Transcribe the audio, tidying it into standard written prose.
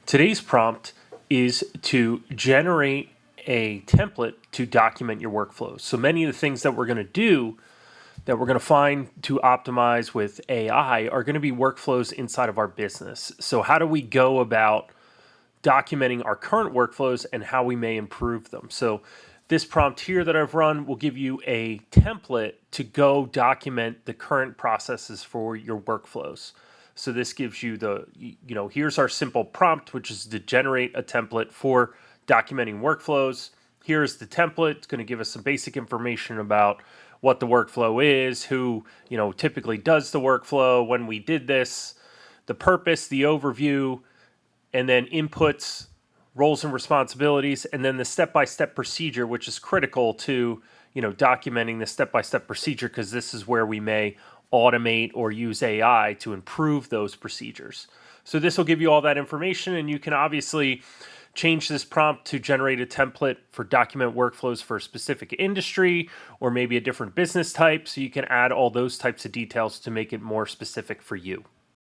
Today's prompt is to generate a template to document your workflows. So many of the things that we're going to do, that we're going to find to optimize with AI, are going to be workflows inside of our business. So how do we go about documenting our current workflows and how we may improve them? So this prompt here that I've run will give you a template to go document the current processes for your workflows. So this gives you here's our simple prompt, which is to generate a template for documenting workflows. Here's the template. It's going to give us some basic information about what the workflow is, who, typically does the workflow, when we did this, the purpose, the overview, and then inputs, roles and responsibilities, and then the step-by-step procedure, which is critical to, documenting the step-by-step procedure, because this is where we may automate or use AI to improve those procedures. So this will give you all that information, and you can obviously change this prompt to generate a template for document workflows for a specific industry or maybe a different business type. So you can add all those types of details to make it more specific for you.